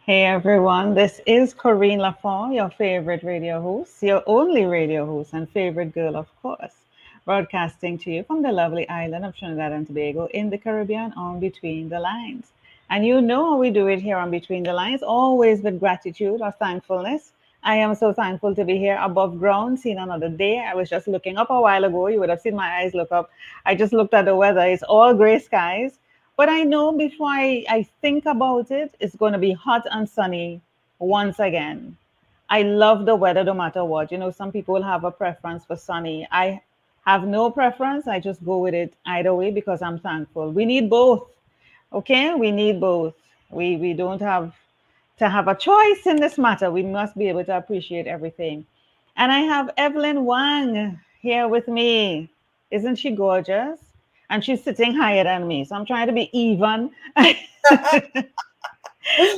Hey everyone, this is Corine Lafont, your favorite radio host, your only radio host and favorite girl, of course, broadcasting to you from the lovely island of Trinidad and Tobago in the Caribbean on Between the Lines. And you know how we do it here on Between the Lines, always with gratitude or thankfulness. I am so thankful to be here above ground, seeing another day. I was just looking up a while ago. You would have seen my eyes look up. I just looked at the weather. It's all gray skies. But I know before I think about it, it's going to be hot and sunny once again. I love the weather no matter what. You know, some people have a preference for sunny. I have no preference. I just go with it either way because I'm thankful. We need both. Okay? We need both. We don't have to have a choice in this matter. We must be able to appreciate everything. And I have Evelyn Wang here with me. Isn't she gorgeous? And she's sitting higher than me. So I'm trying to be even.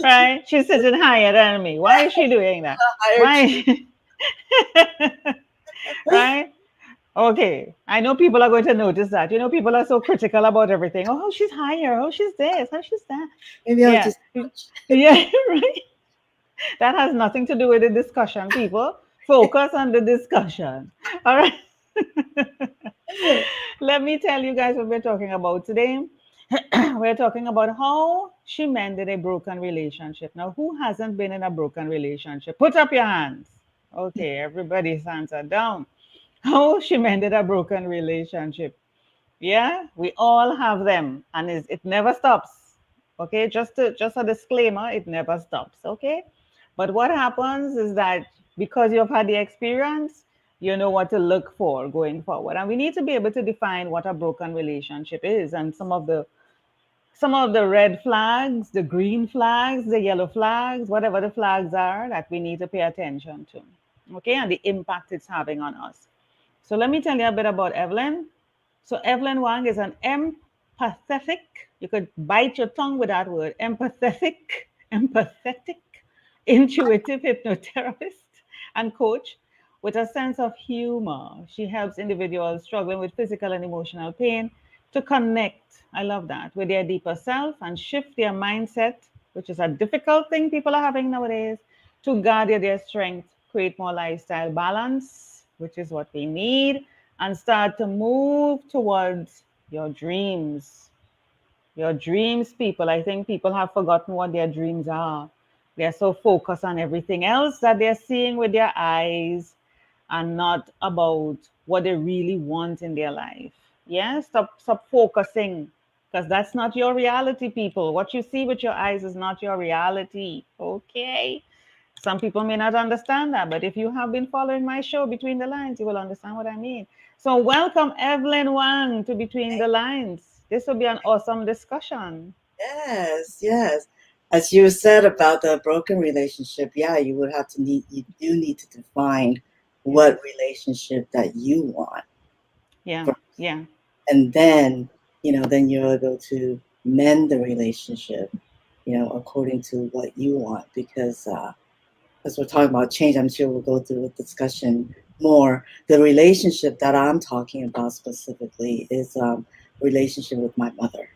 Right? She's sitting higher than me. Why is she doing that? Hired Why? Right? Okay. I know people are going to notice that. You know, people are so critical about everything. Oh, she's higher. Oh, she's this. Oh, she's that. Maybe I'll Yeah. just Yeah, right. That has nothing to do with the discussion, people. Focus on the discussion. All right. Let me tell you guys what we're talking about today. We're talking about how she mended a broken relationship. Now, who hasn't been in a broken relationship? Put up your hands. Okay, everybody's hands are down. How she mended a broken relationship. Yeah, we all have them, and it never stops. Okay, just a disclaimer, it never stops. Okay, but what happens is that because you've had the experience, you know what to look for going forward, and we need to be able to define what a broken relationship is, and some of the red flags, the green flags, the yellow flags, whatever the flags are that we need to pay attention to. Okay, and the impact it's having on us. So let me tell you a bit about Evelyn. So Evelyn Wang is an empathetic, you could bite your tongue with that word, empathetic, intuitive hypnotherapist and coach with a sense of humor. She helps individuals struggling with physical and emotional pain to connect, I love that, with their deeper self and shift their mindset, which is a difficult thing people are having nowadays, to guard their strength, create more lifestyle balance, which is what we need, and start to move towards your dreams. Your dreams, people. I think people have forgotten what their dreams are. They're so focused on everything else that they're seeing with their eyes and not about what they really want in their life. Yeah, stop focusing because that's not your reality, people. What you see with your eyes is not your reality. Okay. Some people may not understand that, but if you have been following my show Between the Lines, you will understand what I mean. So, welcome Evelyn Wang to Between the Lines. This will be an awesome discussion. yes, yes. As you said about the broken relationship, yeah, you do need to define what Yes. relationship that you want Yeah. first. Yeah. And then, then you're able to mend the relationship, according to what you want. Because as we're talking about change, I'm sure we'll go through a discussion more. The relationship that I'm talking about specifically is relationship with my mother.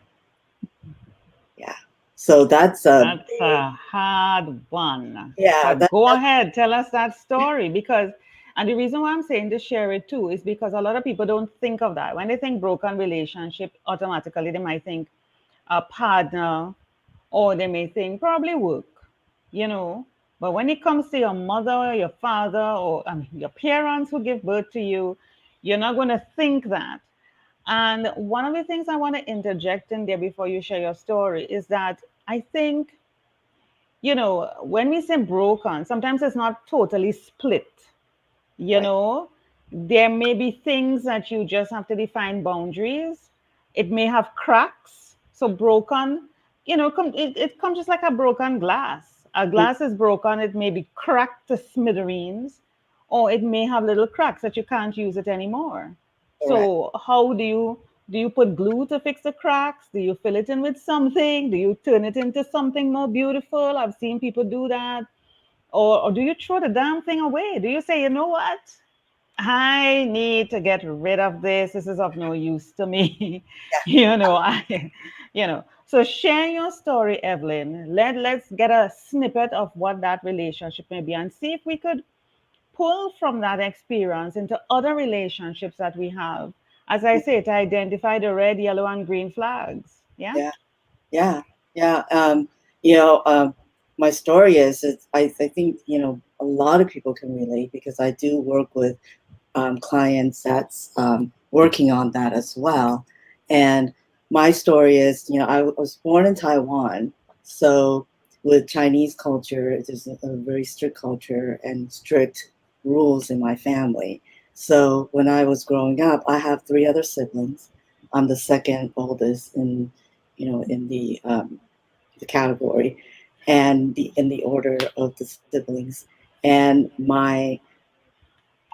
Yeah. So that's a That's a hard one. yeah, But go ahead, tell us that story because, and the reason why I'm saying to share it too is because a lot of people don't think of that. When they think broken relationship, automatically they might think a partner or they may think probably work, you know. But when it comes to your mother, your father, or your parents who give birth to you, you're not going to think that. And one of the things I want to interject in there before you share your story is that I think, when we say broken, sometimes it's not totally split. You right, know, there may be things that you just have to define boundaries. It may have cracks. So broken, it comes just like a broken glass. A mm, glass is broken, it may be cracked to smithereens, or it may have little cracks that you can't use it anymore. correct. So how do you put glue to fix the cracks? Do you fill it in with something? Do you turn it into something more beautiful? I've seen people do that. Or do you throw the damn thing away? Do you say, you know what? I need to get rid of this. This is of no use to me. Yeah, So share your story, Evelyn. Let's get a snippet of what that relationship may be and see if we could pull from that experience into other relationships that we have. As I say, to identify the red, yellow, and green flags. Yeah. yeah, yeah, yeah. You know, my story is, I think, a lot of people can relate because I do work with clients that's working on that as well. And my story is, I was born in Taiwan. So with Chinese culture, there's a very strict culture and strict rules in my family. So when I was growing up, I have three other siblings. I'm the second oldest in the category and in the order of the siblings. And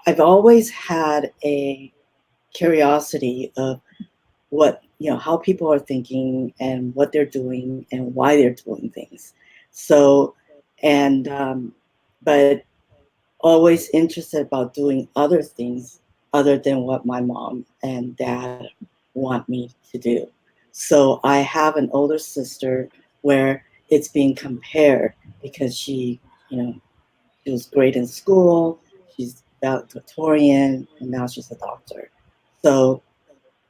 I've always had a curiosity of what, how people are thinking and what they're doing and why they're doing things. So, and, but always interested about doing other things other than what my mom and dad want me to do. So I have an older sister where it's being compared because she was great in school. She's valedictorian, and now she's a doctor. So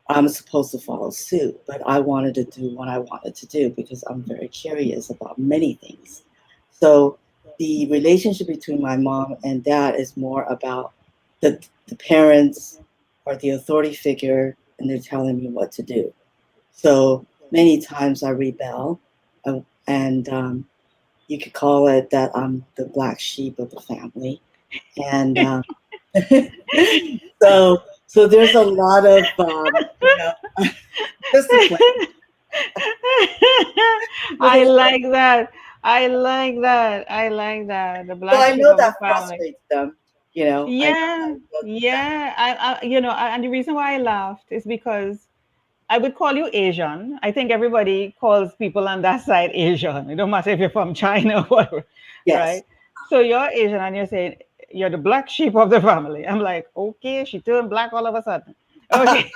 I'm supposed to follow suit, but I wanted to do what I wanted to do because I'm very curious about many things. So the relationship between my mom and dad is more about the parents are the authority figure and they're telling me what to do. So many times I rebel, and you could call it that I'm the black sheep of the family. And so there's a lot of discipline. I like that. I like that. I like that. The So black I sheep know of the that family. frustrates them. I Yeah, know that. yeah. And the reason why I laughed is because I would call you Asian. I think everybody calls people on that side Asian. It don't matter if you're from China or whatever, Yes. right? So you're Asian and you're saying you're the black sheep of the family. I'm like, okay, she turned black all of a sudden. Okay.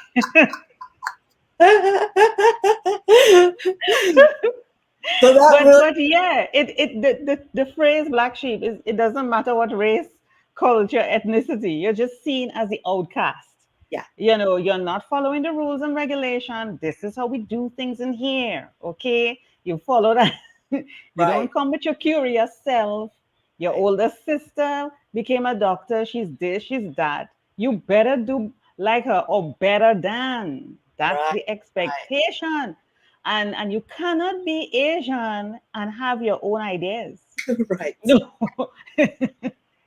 So that but really, but yeah, the phrase black sheep is it doesn't matter what race, culture, ethnicity. You're just seen as the outcast. yeah, You're not following the rules and regulation. This is how we do things in here. Okay, you follow that. You don't right, come with your curious self. Your right, older sister became a doctor. She's this, she's that. You better do like her or better than. That's right, the expectation. And you cannot be Asian and have your own ideas. right, right. No.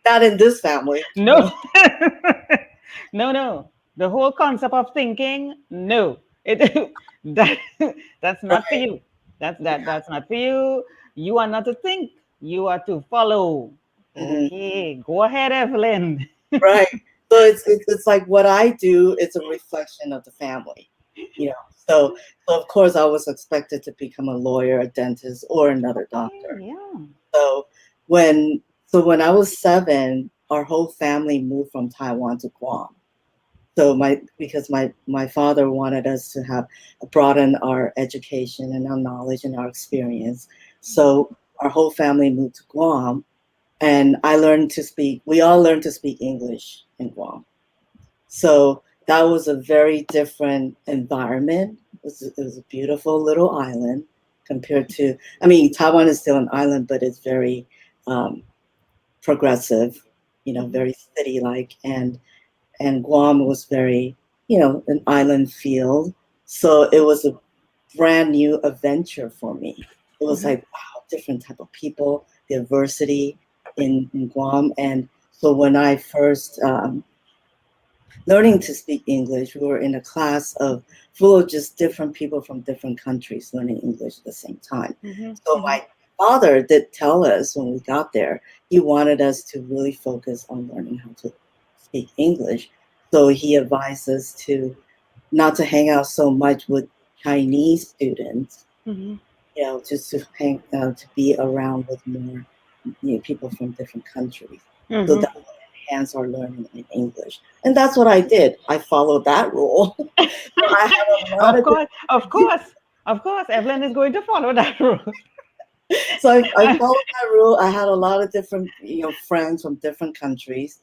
Not in this family. No. No. No. The whole concept of thinking, no. It that that's not for Right. you. Yeah. That's not for you. You are not to think. You are to follow. Mhm. Okay, go ahead, Evelyn. Right. So it's like what I do. It's a reflection of the family. You know. So of course I was expected to become a lawyer, a dentist, or another Okay, doctor. yeah. So when I was 7, our whole family moved from Taiwan to Guam. So because my father wanted us to have broaden our education and our knowledge and our experience. So our whole family moved to Guam, and we all learned to speak English in Guam. So that was a very different environment. It was a beautiful little island compared to, I mean, Taiwan is still an island, but it's very um, progressive, Mhm. very city-like. And Guam was very, an island feel. So it was a brand new adventure for me. It was Mhm. like, wow, different type of people, diversity in Guam. And so when I first learning to speak English, we were in a class of full of just different people from different countries learning English at the same time. Mhm. So Mhm. my father did tell us when we got there, he wanted us to really focus on learning how to speak English. So he advised us to not to hang out so much with Chinese students, Mhm. just to be around with more people from different countries. So Mhm. that would enhance our learning in English. And that's what I did. I followed that rule. So I had a lot Of of course, of different, course, of course, Evelyn is going to follow that rule. so I followed that rule. I had a lot of different, friends from different countries,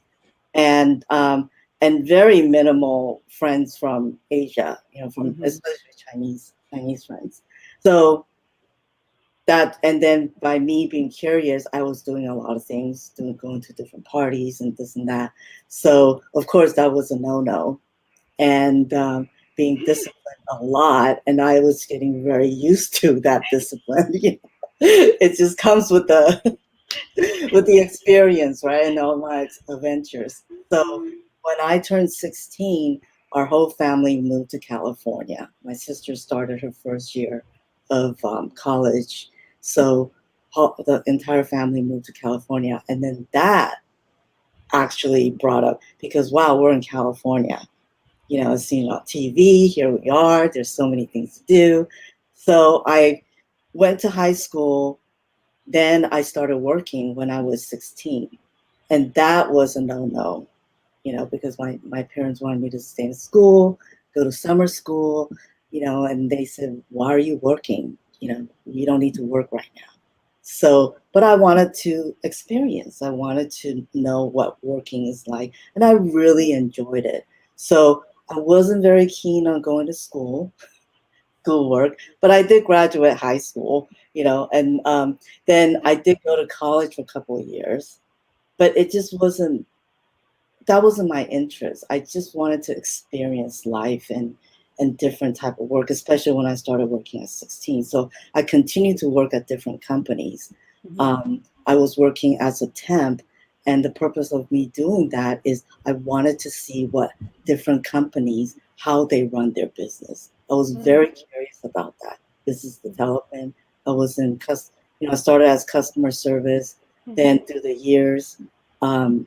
and very minimal friends from Asia, from Mhm. especially Chinese friends. So that, and then by me being curious, I was doing a lot of things, going to different parties and this and that. So of course that was a no, and being disciplined a lot, and I was getting very used to that discipline. It just comes with the with the experience, right, and all my adventures. So when I turned 16, our whole family moved to California. My sister started her first year of college, so the entire family moved to California, and then that actually brought up, because wow, we're in California, it's seen on TV. Here we are. There's so many things to do. So I went to high school. Then I started working when I was 16. And that was a no, because my parents wanted me to stay in school, go to summer school, and they said, why are you working? You don't need to work right now. So, but I wanted to experience, I wanted to know what working is like. And I really enjoyed it. So I wasn't very keen on going to schoolwork, but I did graduate high school, and then I did go to college for a couple of years, but it just wasn't, that wasn't my interest. I just wanted to experience life and different type of work, especially when I started working at 16. So I continued to work at different companies. I was working as a temp, and the purpose of me doing that is I wanted to see what different companies, how they run their business. I was very curious about that. Business development. I was I started as customer service. Then through the years, um,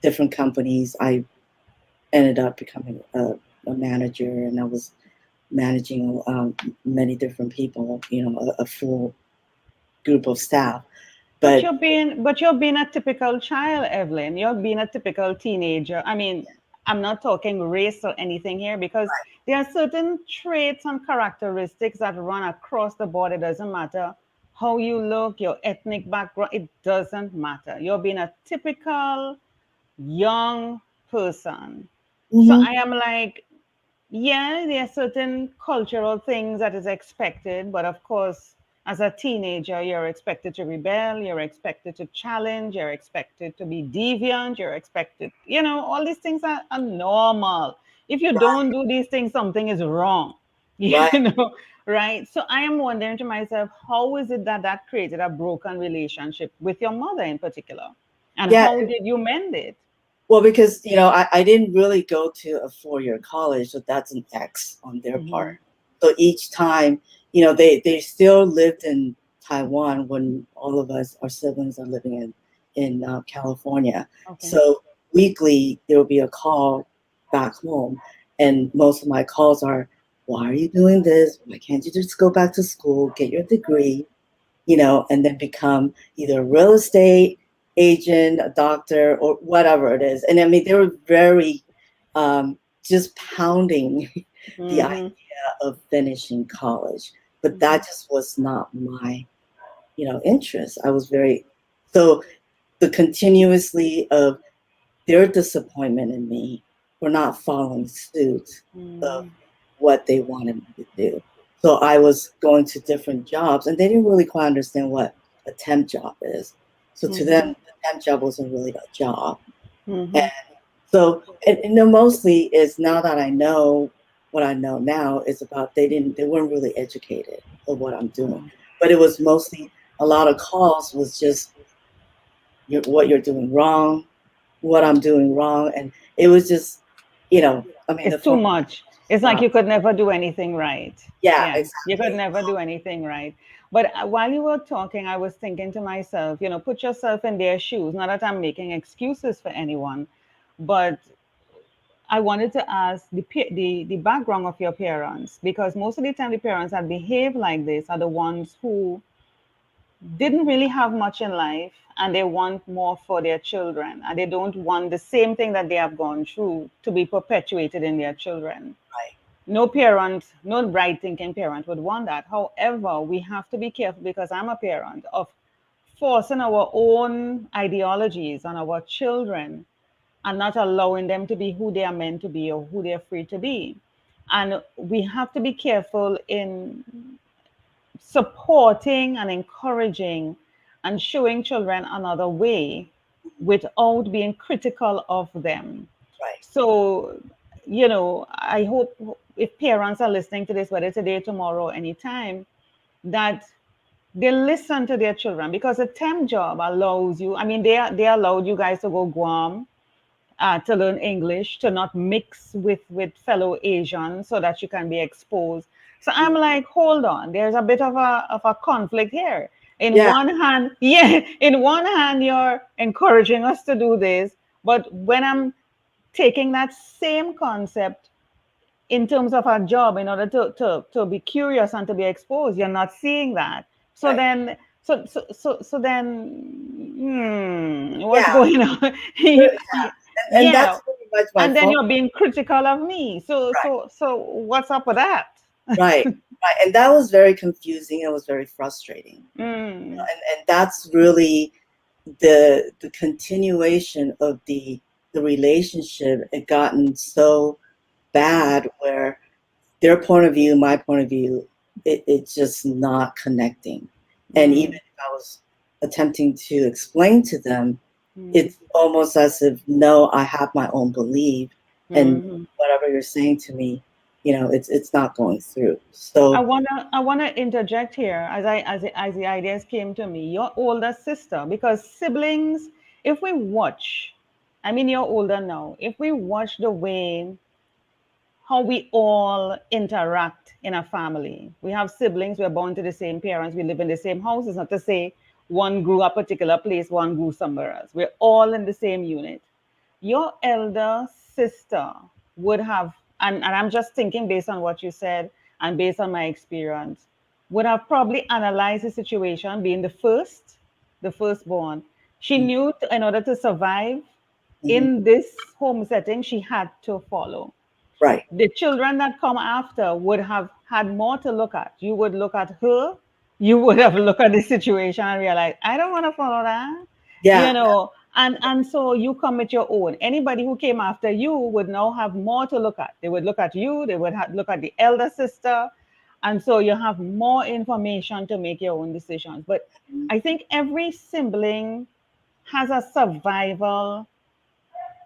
different companies, I ended up becoming a manager, and I was managing many different people, a full group of staff. But But you're being a typical child, Evelyn. You're being a typical teenager. I mean, I'm not talking race or anything here, because there are certain traits and characteristics that run across the board. It doesn't matter how you look, your ethnic background, it doesn't matter. You're being a typical young person. So mhm, I am like, yeah, there are certain cultural things that is expected, but of course, as a teenager, you're expected to rebel, you're expected to challenge, you're expected to be deviant, you're expected, all these things are normal. If you don't do these things, something is wrong, right, right? So I am wondering to myself, how is it that created a broken relationship with your mother in particular? And yeah. how did you mend it? Well, because I didn't really go to a 4-year college, so that's an X on their Mm-hmm. part. So each time, they still lived in Taiwan when all of us, our siblings, are living in California. Okay. So weekly there will be a call back home, and most of my calls are, "Why are you doing this? Why can't you just go back to school, get your degree?" And then become either a real estate agent, a doctor, or whatever it is. And I mean, they were very just pounding the idea Mm-hmm. of finishing college, but that just was not my, interest. I was very, so the continuously of their disappointment in me for not following suit of Mm-hmm. what they wanted me to do. So I was going to different jobs, and they didn't really quite understand what a temp job is. So to them, Mm-hmm. the temp job wasn't really a job. And Mm-hmm. so, mostly is, now that I know what I know now, is about they weren't really educated of what I'm doing. But it was mostly, a lot of calls was just, what you're doing wrong, what I'm doing wrong. And it was just, I mean, the It's too phone much. It's like stop. you could never do anything right. Yeah, Yeah, you could exactly. never do anything right. But while you were talking, I was thinking to myself, put yourself in their shoes. Not that I'm making excuses for anyone, but I wanted to ask the background of your parents, because most of the time the parents that behave like this are the ones who didn't really have much in life and they want more for their children, and they don't want the same thing that they have gone through to be perpetuated in their children. Right. No parent, no right thinking parent would want that. However, we have to be careful, because I'm a parent, of forcing our own ideologies on our children and not allowing them to be who they are meant to be or who they're free to be. And we have to be careful in supporting and encouraging and showing children another way without being critical of them. Right. So, I hope if parents are listening to this, whether today, tomorrow, anytime, that they listen to their children, because a temp job allows you, I mean, they allowed you guys to go Guam, to learn English, to not mix with fellow Asians so that you can be exposed. So I'm like, hold on, there's a bit of a conflict here. In Yeah. one hand, yeah, in one hand, you're encouraging us to do this, but when I'm taking that same concept in terms of our job in order to be curious and to be exposed, you're not seeing that. So Right. then, then, what's Yeah. going on? And Yeah, that's pretty much my and then fault. you're being critical of me. So Right. what's up with that? Right. Right. And that was very confusing. It was very frustrating. Mm, And that's really the continuation of the relationship had gotten so bad where their point of view, my point of view, it's just not connecting. And even mm, if I was attempting to explain to them, mm, it's almost as if, no, I have my own belief, and mm. whatever you're saying to me, it's not going through. I So wanna interject here, as the ideas came to me. Your older sister, because siblings, if we watch, I mean you're older now. If we watch the way how we all interact in a family. We have siblings, we're born to the same parents, we live in the same house. It's not to say one grew a particular place, one grew somewhere else. We're all in the same unit. Your elder sister would have, and I'm just thinking based on what you said and based on my experience, would have probably analyzed the situation, being the firstborn. She knew in order to survive mhm, in this home setting, she had to follow. right, The children that come after would have had more to look at. You would look at her, you would have looked at the situation and realized, I don't want to follow that, yeah, and so you come with your own. Anybody who came after you would now have more to look at. They would look at you, they would look at the elder sister, and so you have more information to make your own decisions. But I think every sibling has a survival,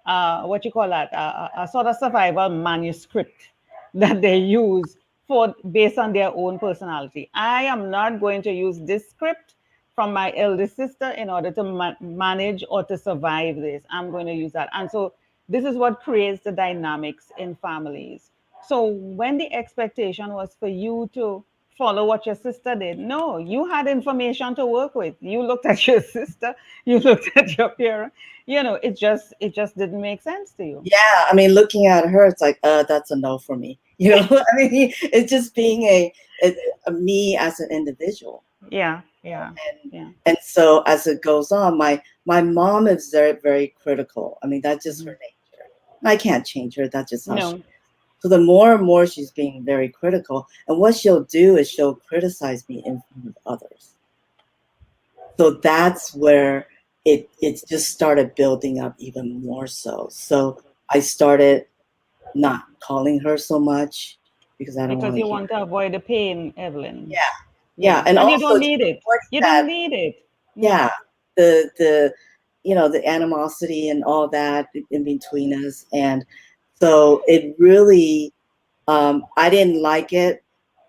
what you call that, a sort of survival manuscript that they use for based on their own personality. I am not going to use this script from my eldest sister in order to manage or to survive this. I'm going to use that. And so this is what creates the dynamics in families. So when the expectation was for you to follow what your sister did, no, you had information to work with. You looked at your sister, you looked at your parent. It just didn't make sense to you. yeah. I mean, looking at her, it's like, that's a no for me. I mean, it's just being a me as an individual. Yeah, yeah, and yeah. and so as it goes on, my mom is very, very critical. I mean, that's just Mhm. her nature. I can't change her. That's just how she No. is. So the more and more she's being very critical, and what she'll do is she'll criticize me in front of others. So that's where it just started building up even more so. So I started not calling her so much because I don't want Because to you hear. want to avoid the pain, Evelyn. Yeah, yeah, Yeah. and And you also don't to need it. avoid You don't that. need it. Yeah, No. the the animosity and all that in between us, and so it really, I didn't like it,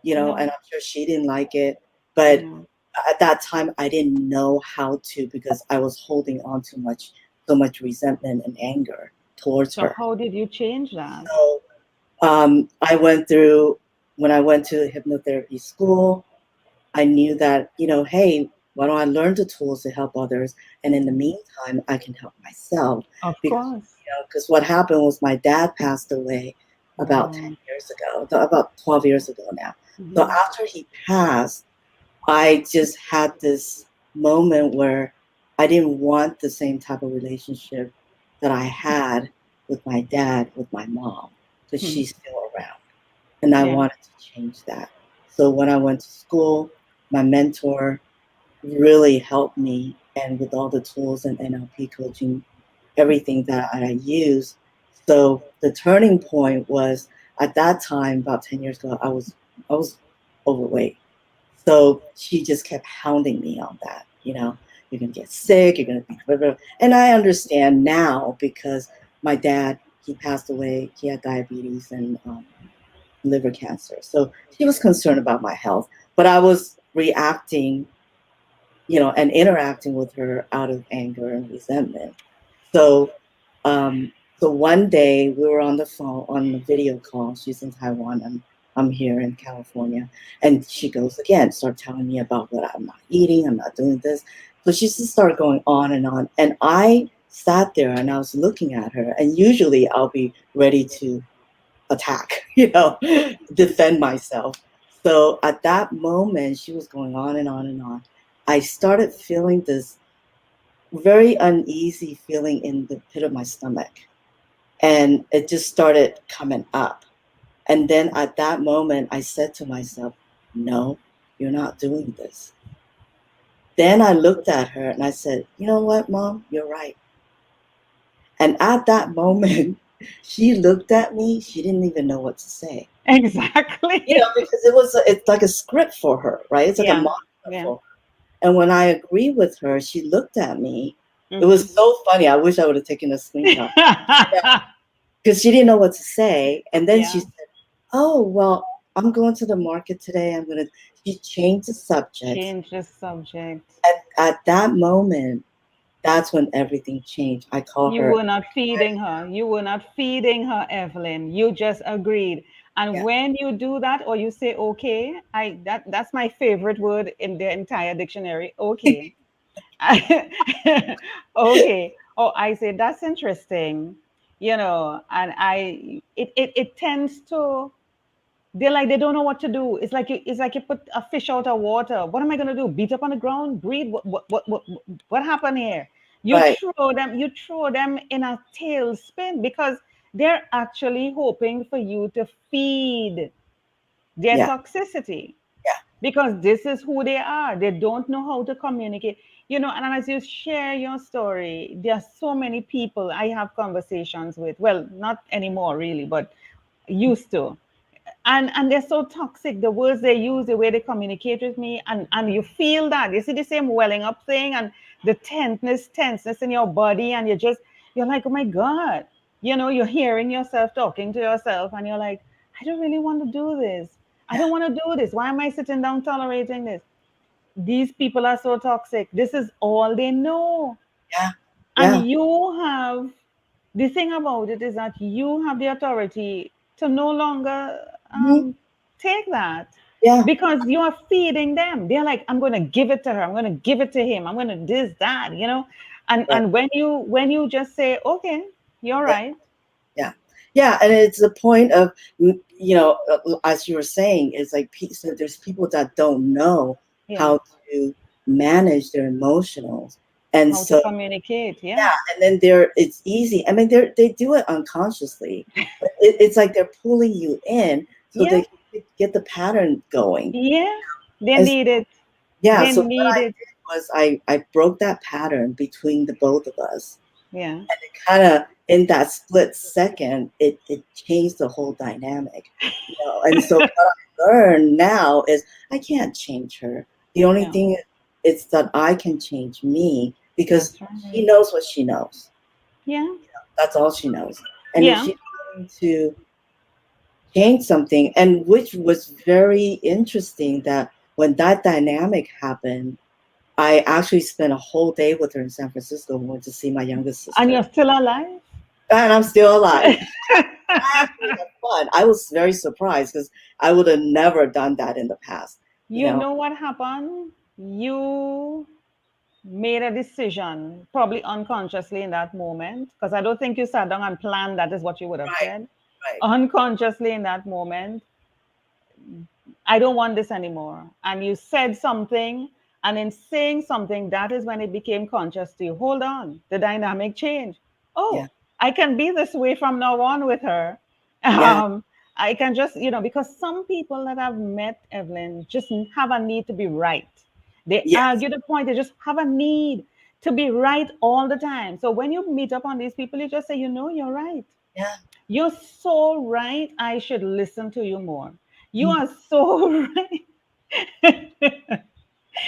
and No. I'm sure she didn't like it, but No. at that time I didn't know how to, because I was holding on too much, so much resentment and anger towards So her. how did you change that? So I went through, when I went to hypnotherapy school, I knew that, hey, why don't I learn the tools to help others? And in the meantime, I can help myself. Of Because, course. because what happened was my dad passed away about 10 Oh. years ago, about 12 years ago now. So Mhm. after he passed, I just had this. moment where I didn't want the same type of relationship that I had with my dad, with my mom, because Hmm. she's still around. And I Yeah. wanted to change that. So when I went to school, my mentor really helped me, and with all the tools and NLP coaching, everything that I use. So the turning point was at that time, about 10 years ago, I was overweight. So she just kept hounding me on that. You're gonna get sick, you're gonna be blah, blah. And I understand now because my dad, he passed away, he had diabetes and liver cancer. So she was concerned about my health, but I was reacting, and interacting with her out of anger and resentment. So, so one day we were on the phone on the video call. She's in Taiwan. I'm here in California, and she goes again, start telling me about what I'm not eating. I'm not doing this. So she just started going on, and I sat there and I was looking at her. And usually I'll be ready to attack, defend myself. So at that moment, she was going on and on and on. I started feeling this very uneasy feeling in the pit of my stomach. And it just started coming up. And then at that moment, I said to myself, no, you're not doing this. Then I looked at her and I said, you know what, Mom, you're right. And at that moment, she looked at me. She didn't even know what to say. Exactly. Because it's like a script for her, right? It's like a Yeah. mantra Yeah. for her. And when I agreed with her, she looked at me. It Hmm. was so funny. I wish I would have taken a screenshot because she didn't know what to say. And then she Yeah. said, "Oh, well, I'm going to the market today. She changed the subject. Change the subject. At that moment, that's when everything changed. I call You her, were not feeding her. You were not feeding her, Evelyn. You just agreed. And yeah, when you do that or you say okay, that's my favorite word in the entire dictionary. Okay. Okay. Oh, I say that's interesting. And it tends to, they're like they don't know what to do. It's like you put a fish out of water. What am I gonna do? Beat up on the ground? Breathe? What happened here? You right, throw them in a tailspin because they're actually hoping for you to feed their yeah, toxicity yeah, because this is who they are. They don't know how to communicate. And as you share your story, there are so many people I have conversations with. Well, not anymore really, but used to, and they're so toxic, the words they use, the way they communicate with me, and you feel that you see the same welling up thing and the tenseness in your body, and you're like, oh my god, you're hearing yourself talking to yourself, and you're like, I don't really want to do this. I yeah, don't want to do this. Why am I sitting down tolerating this? These people are so toxic. This is all they know. yeah, And yeah, the thing about it is that you have the authority to no longer mhm, take that yeah, because you are feeding them. They're like, I'm going to give it to her. I'm going to give it to him. I'm going to this, that, And right, and when you just say, okay, you're yeah. right. Yeah. Yeah. And it's the point of, as you were saying, it's like, so there's people that don't know Yeah. how to manage their emotionals. And How to so, communicate. Yeah. yeah. And then it's easy. I mean, they do it unconsciously, but it's like they're pulling you in so Yeah. they can get the pattern going. Yeah. They And so, need it. yeah. They So what need I it. did was I broke that pattern between the both of us, Yeah. kind of in that split second, it changed the whole dynamic, And so what I learned now is I can't change her. The only No. thing is that I can change me because That's right. she knows what she knows. Yeah. That's all she knows. And if Yeah. she's willing to change something, and which was very interesting that when that dynamic happened, I actually spent a whole day with her in San Francisco. We went to see my youngest And sister, you're still alive. and I'm still alive. Actually had fun. I was very surprised because I would have never done that in the past. You You know, know what happened? You made a decision, probably unconsciously in that moment, because I don't think you sat down and planned that is what you would have right, said. right, Unconsciously in that moment, I don't want this anymore. And you said something, And in saying something, that is when it became conscious to you. Hold on, the dynamic changed. Yeah. Oh, I can be this way from now on with her. Yeah. Um, I can just, because some people that I've met, Evelyn, just have a need to be right. They Yes. argue the point, they just have a need to be right all the time. So when you meet up on these people, you just say, you're right. Yeah. You're so right. I should listen to you more. You Mm. are so right.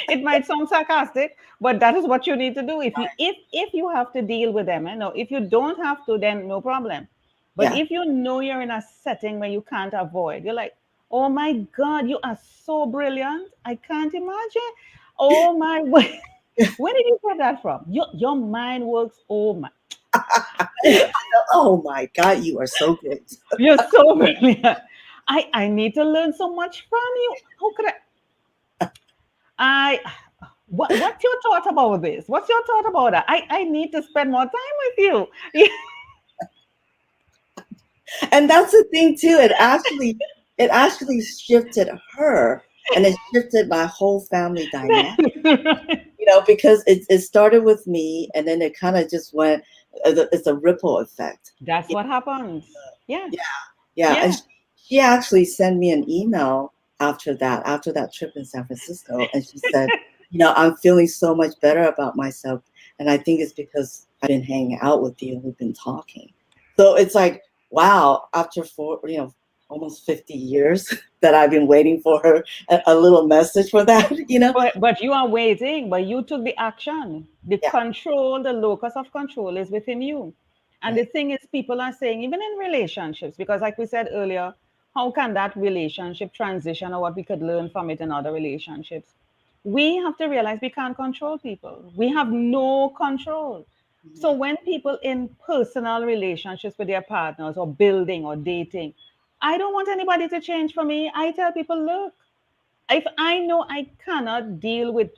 It might sound sarcastic, but that is what you need to do. If you have to deal with them, no, if you don't have to, then no problem. But Yeah. if you know you're in a setting where you can't avoid, you're like, oh my God, you are so brilliant. I can't imagine. Oh my where did you get that from? Your mind works. Oh my, Oh my God, you are so great. you're so brilliant. I need to learn so much from you. How could I what's your thought about this? What's your thought about that? I need to spend more time with you. And that's the thing too. It actually shifted her, and it shifted my whole family dynamic. Because it started with me, and then it kind of just went. It's a ripple effect. That's what happens. Yeah. Yeah, yeah. And Yeah. she actually sent me an email after that trip in San Francisco, and she said, I'm feeling so much better about myself, and I think it's because I've been hanging out with you and we've been talking. So it's like, wow, after almost 50 years that I've been waiting for her a little message for that. But you are waiting, but you took the action. The Yeah, control, the locus of control is within you. And the right. thing is, people are saying, even in relationships, because like we said earlier, how can that relationship transition or what we could learn from it in other relationships? We have to realize we can't control people. We have no control. So Mhm. when people in personal relationships with their partners or building or dating, I don't want anybody to change for me. I tell people, look, if I know I cannot deal with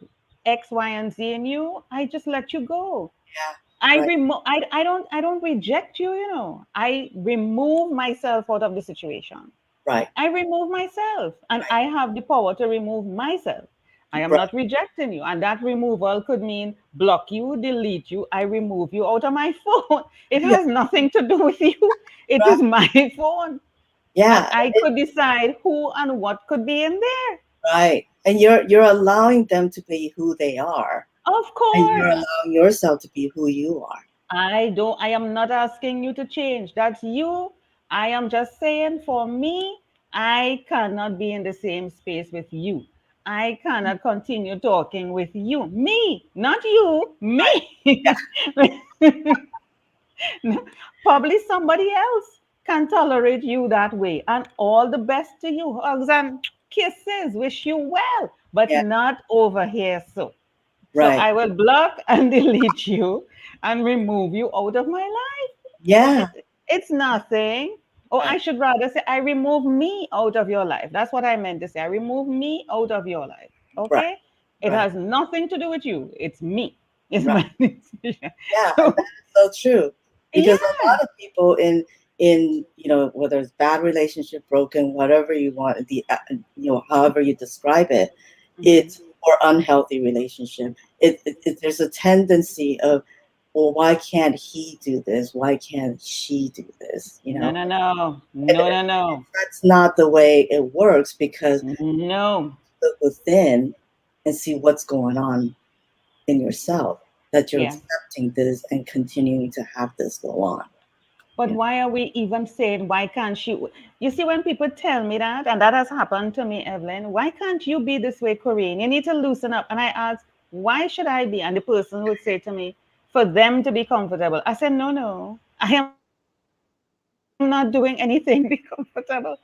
X, Y, and Z in you, I just let you go. Yeah, I right, remove. I don't reject you. I remove myself out of the situation. right, I remove myself, and right, I have the power to remove myself. I am right. not rejecting you, and that removal could mean block you, delete you. I remove you out of my phone. It Yeah, has nothing to do with you. It right. is my phone, and Yeah, I could decide who and what could be in there. right. And you're allowing them to be who they are, Of and you're course. allowing yourself to be who you are. I am not asking you to change. That's you. I am just saying for me, I cannot be in the same space with you. I cannot continue talking with you. Me, not you, Right. Yeah. me. Probably somebody else can tolerate you that way. And all the best to you. Hugs and kisses. Wish you well, but Yeah. not over here. So Right. I will block and delete you and remove you out of my life. Yeah. It's nothing. Or I Right. should rather say, I remove me out of your life. That's what I meant to say. I remove me out of your life. Right. Okay? It Right. has nothing to do with you. It's me. It's Right. my decision. Yeah. And that So, is so true, because a yeah. lot of people in whether it's bad relationship, broken, whatever you want, however you describe it, Mhm. it's or unhealthy relationship. There's a tendency of, well, why can't he do this? Why can't she do this? No, no, no. And No, no, no. that's not the way it works, because No. look within and see what's going on in yourself, that you're Yeah. accepting this and continuing to have this go on. But Yeah. why are we even saying, why can't she? You see, when people tell me that, and that has happened to me, Evelyn, why can't you be this way, Corine? You need to loosen up. And I ask, why should I be? And the person would say to me, for them to be comfortable. I said, no, no, I am not doing anything to be comfortable,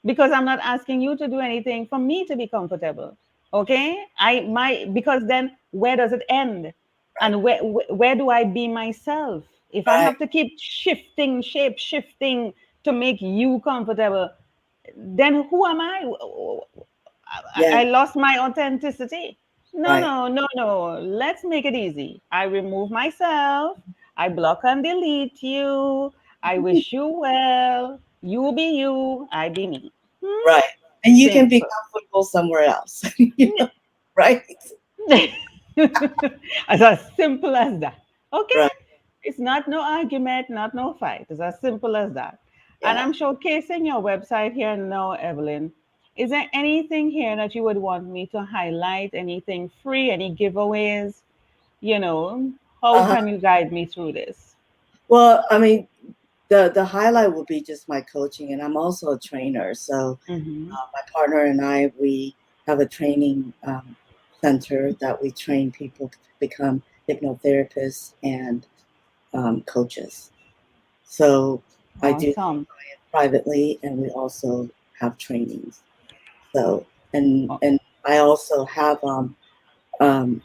because I'm not asking you to do anything for me to be comfortable. Okay? Because then where does it end? And Right. where do I be myself? If I have to Right. keep shifting, shape shifting to make you comfortable, then who am I? Yeah. I lost my authenticity. No, Right. no, no, no. Let's make it easy. I remove myself. I block and delete you. I wish you well. You be you. I be me. Right. And you can be Simple. comfortable somewhere else. Right? It's as simple as that. Okay? Right. It's not no argument, not no fight. It's as simple as that. And Yeah. I'm showcasing your website here now, Evelyn. Is there anything here that you would want me to highlight? Anything free? Any giveaways? You know, how Uh-huh. can you guide me through this? Well, I mean, the highlight will be just my coaching, and I'm also a trainer. So Mm-hmm. my partner and I, we have a training center that we train people to become hypnotherapists and coaches. So I do Awesome. privately, and we also have trainings. So Oh, and I also have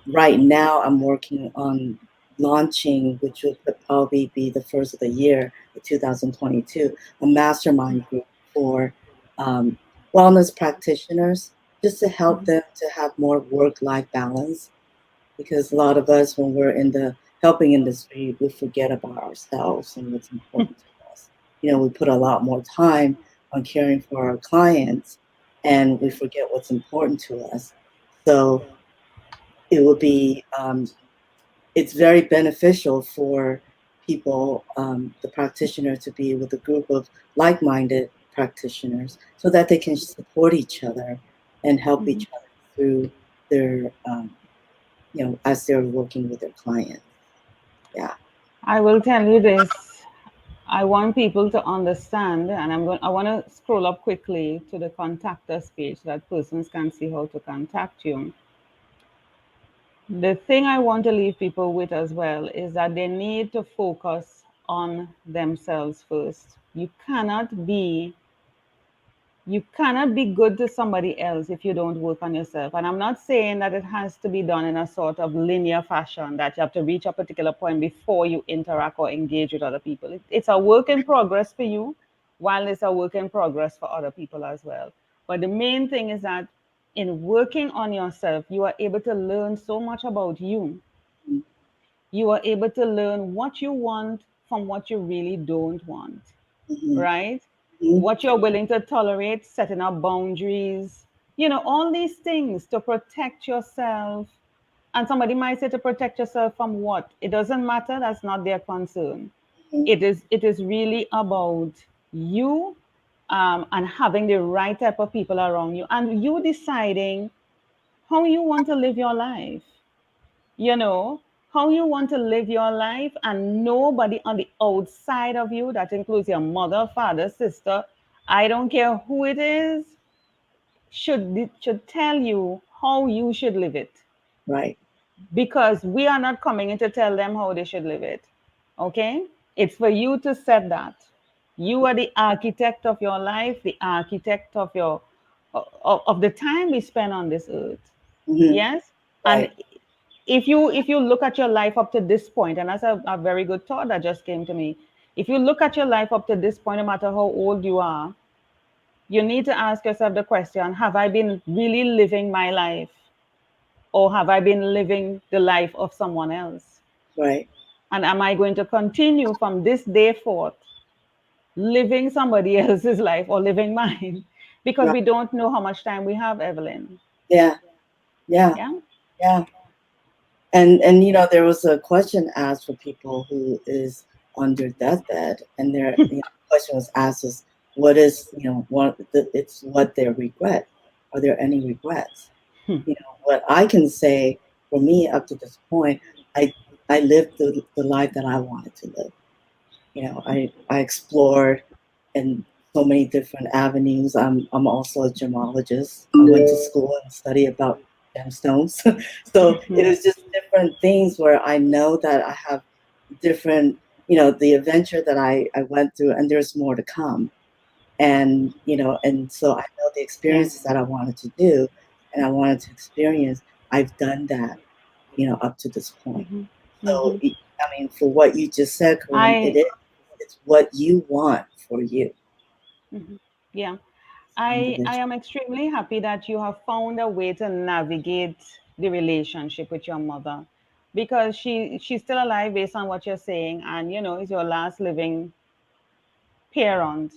right now I'm working on launching, which will probably be the first of the year, 2022, a mastermind group for um, wellness practitioners, just to help mhm, them to have more work-life balance. Because a lot of us, when we're in the helping industry, we forget about ourselves and what's important to us. We put a lot more time on caring for our clients, and we forget what's important to us. So it will be it's very beneficial for people, the practitioner, to be with a group of like-minded practitioners so that they can support each other and help mhm. each other through their as they're working with their clients. Yeah. I will tell you this. I want people to understand, and I want to scroll up quickly to the contact us page so that persons can see how to contact you. The thing I want to leave people with as well is that they need to focus on themselves first. You cannot be good to somebody else if you don't work on yourself. And I'm not saying that it has to be done in a sort of linear fashion, that you have to reach a particular point before you interact or engage with other people. It's a work in progress for you, while it's a work in progress for other people as well. But the main thing is that in working on yourself, you are able to learn so much about you. You are able to learn what you want from what you really don't want, Mm-hmm. right? Mm-hmm. What you're willing to tolerate, setting up boundaries, all these things to protect yourself. And somebody might say, to protect yourself from what? It doesn't matter, that's not their concern. Mm-hmm. It is really about you, and having the right type of people around you, and you deciding how you want to live your life you know, how you want to live your life, and nobody on the outside of you, that includes your mother, father, sister, I don't care who it is, should tell you how you should live it, Right. because we are not coming in to tell them how they should live it. Okay? It's for you to set that. You are the architect of your life, the architect of the time we spend on this earth. Mm-hmm. Yes? And Right. if you look at your life up to this point, and that's a very good thought that just came to me. If you look at your life up to this point, no matter how old you are, you need to ask yourself the question: have I been really living my life, or have I been living the life of someone else? Right. And am I going to continue from this day forth living somebody else's life or living mine? Because Right. we don't know how much time we have, Evelyn. Yeah. Yeah. Yeah. Yeah. And there was a question asked for people who is on their deathbed, and the question was asked is, what is it's what they regret. Are there any regrets? What I can say for me up to this point, I I lived the life that I wanted to live. I explored in so many different avenues. I'm also a gemologist. I went to school and studied about gemstones. So it Mhm. is just different things where I know that I have different, the adventure that I went through, and there's more to come. And so I know the experiences Yes. that I wanted to do and I wanted to experience. I've done that, up to this point. Hmm. So, Hmm. I mean, for what you just said, Corinne, I it's what you want for you. Mhm. Yeah, I Individual. am extremely happy that you have found a way to navigate the relationship with your mother, because she's still alive based on what you're saying, and is your last living parent,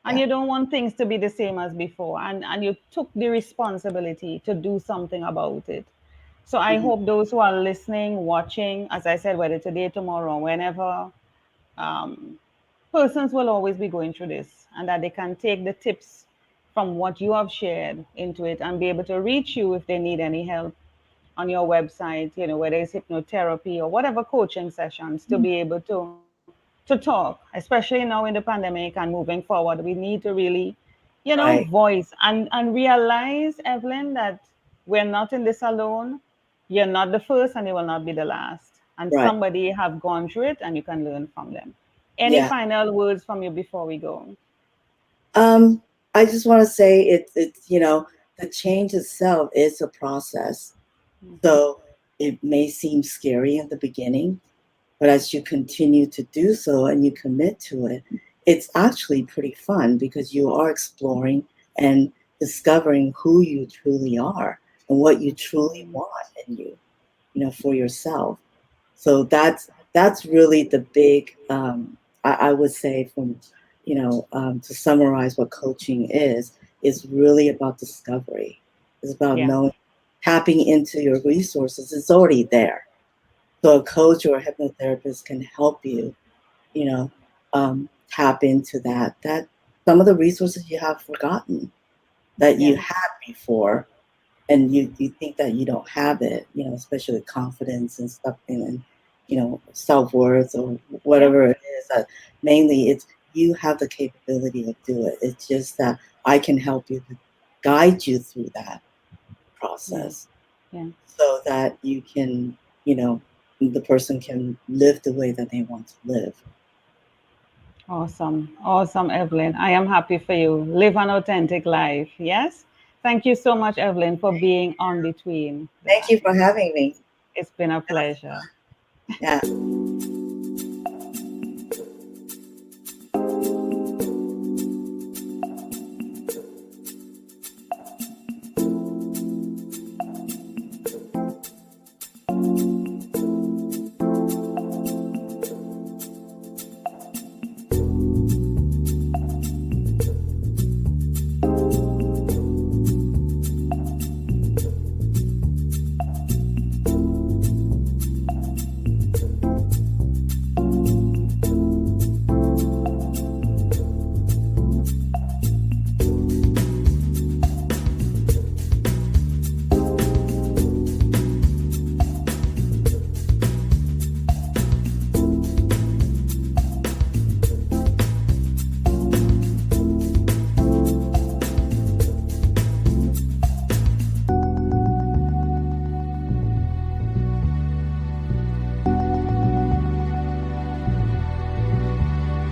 and Yeah. you don't want things to be the same as before, and you took the responsibility to do something about it. So I hope those who are listening, watching, as I said, whether today, tomorrow, whenever, um, persons will always be going through this, and that they can take the tips from what you have shared into it and be able to reach you if they need any help on your website, whether it's hypnotherapy or whatever coaching sessions, to be able to talk, especially now in the pandemic and moving forward. We need to really, Right, voice and realize, Evelyn, that we're not in this alone. You're not the first and you will not be the last. And right. somebody have gone through it and you can learn from them. Any Yeah. final words from you before we go? Um, I just want to say the change itself is a process. Hmm. So it may seem scary in the beginning, but as you continue to do so and you commit to it, it's actually pretty fun because you are exploring and discovering who you truly are and what you truly want in you, for yourself. So that's really the big, I would say, to summarize what coaching is really about discovery. It's about Yeah. knowing, tapping into your resources. It's already there. So a coach or a hypnotherapist can help you, you know, tap into that some of the resources you have forgotten that you Yeah. had before, and you think that you don't have it, especially confidence and stuff, and self-worth or Yeah. whatever it is. Mainly, it's you have the capability to do it. It's just that I can help you to guide you through that Yeah. process Yeah. so that you can, the person can live the way that they want to live. Awesome. Awesome, Evelyn. I am happy for you. Live an authentic life. Yes. Thank you so much, Evelyn, for being on between the Thank you for lines. having me. It's been a pleasure. Yeah.